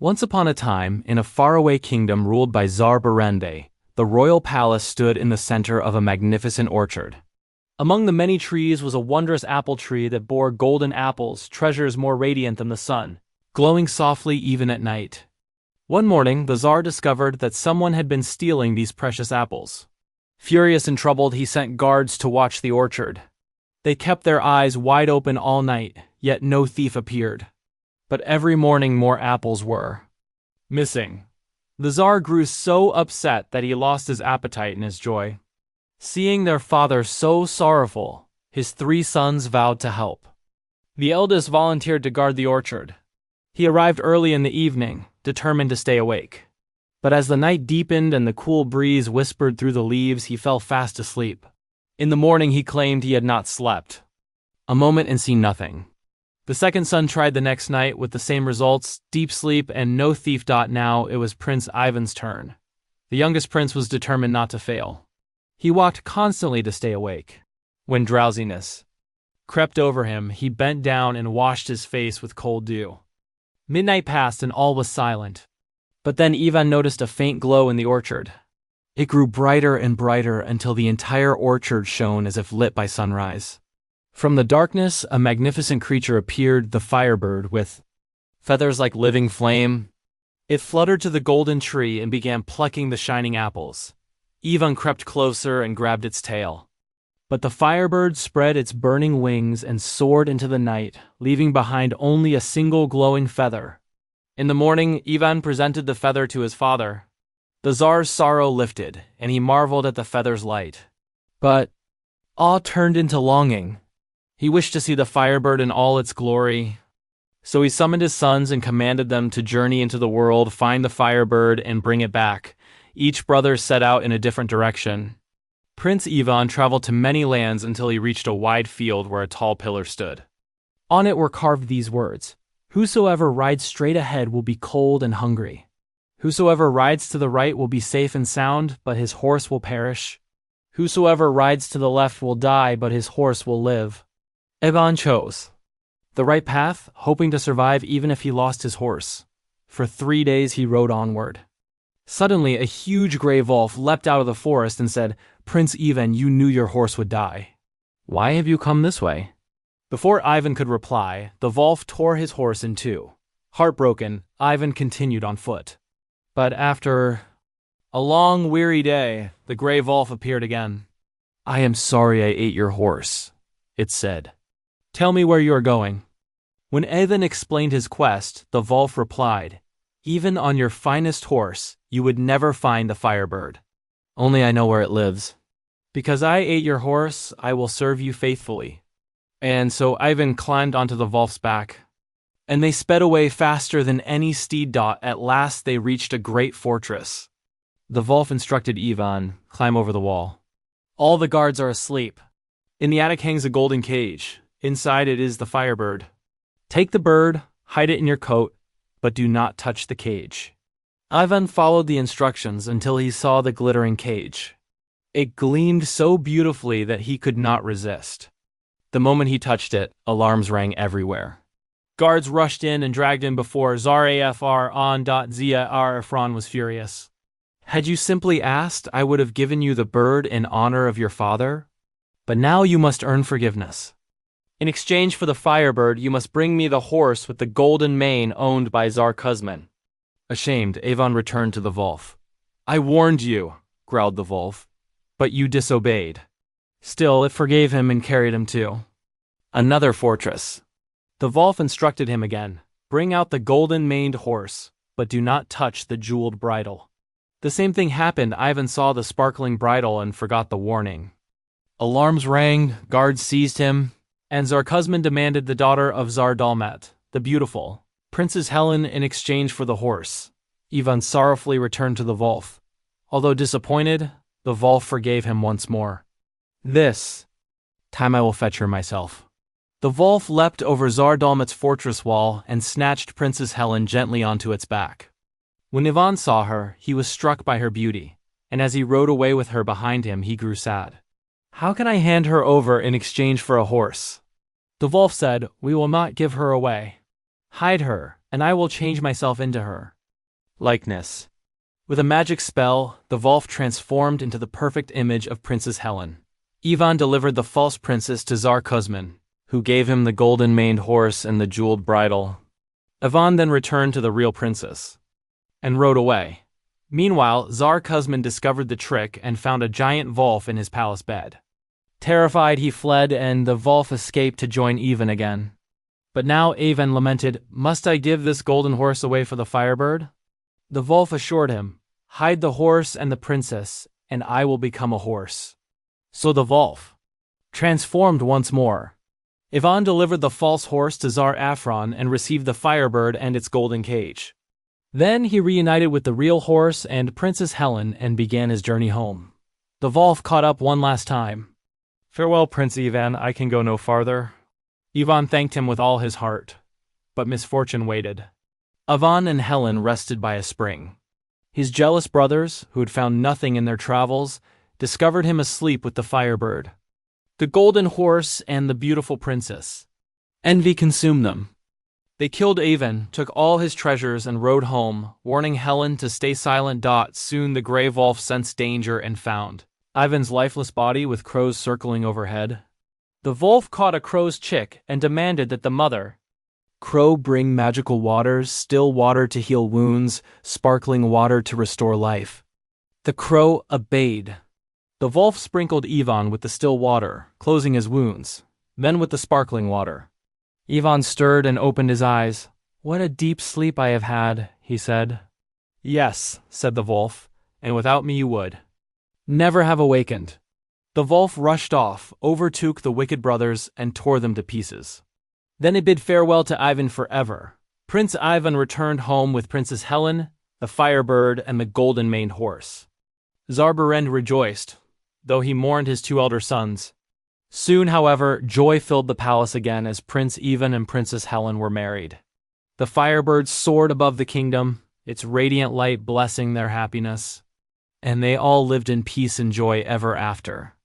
Once upon a time, in a faraway kingdom ruled by Tsar Berende, the royal palace stood in the center of a magnificent orchard. Among the many trees was a wondrous apple tree that bore golden apples, treasures more radiant than the sun, glowing softly even at night. One morning, the Tsar discovered that someone had been stealing these precious apples. Furious and troubled, he sent guards to watch the orchard. They kept their eyes wide open all night, yet no thief appeared. But every morning more apples were missing. The Tsar grew so upset that he lost his appetite in his joy. Seeing their father so sorrowful, his 3 sons vowed to help. The eldest volunteered to guard the orchard. He arrived early in the evening, determined to stay awake. But as the night deepened and the cool breeze whispered through the leaves, he fell fast asleep. In the morning he claimed he had not slept a moment and seen nothing. The second son tried the next night with the same results, deep sleep and no thief. Now it was Prince Ivan's turn. The youngest prince was determined not to fail. He walked constantly to stay awake. When drowsiness crept over him, he bent down and washed his face with cold dew. Midnight passed and all was silent. But then Ivan noticed a faint glow in the orchard. It grew brighter and brighter until the entire orchard shone as if lit by sunrise. From the darkness, a magnificent creature appeared, the FireBird, with feathers like living flame. It fluttered to the golden tree and began plucking the shining apples. Ivan crept closer and grabbed its tail. But the FireBird spread its burning wings and soared into the night, leaving behind only a single glowing feather. In the morning, Ivan presented the feather to his father. The Tsar's sorrow lifted, and he marveled at the feather's light. But awe turned into longing. He wished to see the FireBird in all its glory. So he summoned his sons and commanded them to journey into the world, find the FireBird, and bring it back. Each brother set out in a different direction. Prince Ivan traveled to many lands until he reached a wide field where a tall pillar stood. On it were carved these words: "Whosoever rides straight ahead will be cold and hungry. Whosoever rides to the right will be safe and sound, but his horse will perish. Whosoever rides to the left will die, but his horse will live." Ivan chose the right path, hoping to survive even if he lost his horse. For 3 days he rode onward. Suddenly, a huge gray wolf leapt out of the forest and said, "Prince Ivan, you knew your horse would die. Why have you come this way?" Before Ivan could reply, the wolf tore his horse in two. Heartbroken, Ivan continued on foot. But after a long, weary day, the gray wolf appeared again. "I am sorry I ate your horse," it said. "Tell me where you are going." When Ivan explained his quest, the wolf replied, "Even on your finest horse, you would never find the FireBird. Only I know where it lives. Because I ate your horse, I will serve you faithfully." And so Ivan climbed onto the wolf's back, and they sped away faster than any steed. At last they reached a great fortress. The wolf instructed Ivan, "Climb over the wall. All the guards are asleep. In the attic hangs a golden cage. Inside it is the FireBird. Take the bird, hide it in your coat, but do not touch the cage." Ivan followed the instructions until he saw the glittering cage. It gleamed so beautifully that he could not resist. The moment he touched it, alarms rang everywhere. Guards rushed in and dragged him before Tsar on. Tsar Efron was furious. "Had you simply asked, I would have given you the bird in honor of your father. But now you must earn forgiveness. In exchange for the FireBird, you must bring me the horse with the golden mane owned by Tsar Kuzmin." Ashamed, Ivan returned to the wolf. "I warned you," growled the wolf, "but you disobeyed." Still, it forgave him and carried him to another fortress. The wolf instructed him again, "Bring out the golden-maned horse, but do not touch the jeweled bridle." The same thing happened. Ivan saw the sparkling bridle and forgot the warning. Alarms rang, guards seized him, and Tsar Kuzmin demanded the daughter of Tsar Dalmat, the beautiful, Princess Helen, in exchange for the horse. Ivan sorrowfully returned to the wolf. Although disappointed, the wolf forgave him once more. "This time I will fetch her myself." The wolf leapt over Tsar Dalmat's fortress wall and snatched Princess Helen gently onto its back. When Ivan saw her, he was struck by her beauty, and as he rode away with her behind him, he grew sad. "How can I hand her over in exchange for a horse?" The wolf said, "We will not give her away. Hide her, and I will change myself into her likeness. With a magic spell, the Volf transformed into the perfect image of Princess Helen. Ivan delivered the false princess to Tsar Kuzmin, who gave him the golden-maned horse and the jeweled bridle. Ivan then returned to the real princess and rode away. Meanwhile, Tsar Kuzmin discovered the trick and found a giant Volf in his palace bed. Terrified, he fled, and the Volf escaped to join Ivan again. But now Ivan lamented, "Must I give this golden horse away for the FireBird?" The Volf assured him, "Hide the horse and the princess, and I will become a horse." So the Volf transformed once more. Ivan delivered the false horse to Tsar Afron and received the FireBird and its golden cage. Then he reunited with the real horse and Princess Helen and began his journey home. The Volf caught up one last time. "Farewell, Prince Ivan, I can go no farther." Ivan thanked him with all his heart, but misfortune waited. Ivan and Helen rested by a spring. His jealous brothers, who had found nothing in their travels, discovered him asleep with the FireBird, the golden horse, and the beautiful princess. Envy consumed them. They killed Ivan, took all his treasures, and rode home, warning Helen to stay silent. Soon the Grey Wolf sensed danger and found Ivan's lifeless body with crows circling overhead. The Wolf caught a crow's chick and demanded that the mother crow bring magical waters, still water to heal wounds, sparkling water to restore life. The crow obeyed. The Wolf sprinkled Ivan with the still water, closing his wounds, then with the sparkling water. Ivan stirred and opened his eyes. "What a deep sleep I have had," he said. "Yes," said the Wolf, "and without me you would never have awakened." The Wolf rushed off, overtook the wicked brothers, and tore them to pieces. Then it bid farewell to Ivan forever. Prince Ivan returned home with Princess Helen, the FireBird, and the golden-maned horse. Tsar Berend rejoiced, though he mourned his two elder sons. Soon, however, joy filled the palace again as Prince Ivan and Princess Helen were married. The FireBird soared above the kingdom, its radiant light blessing their happiness, and they all lived in peace and joy ever after.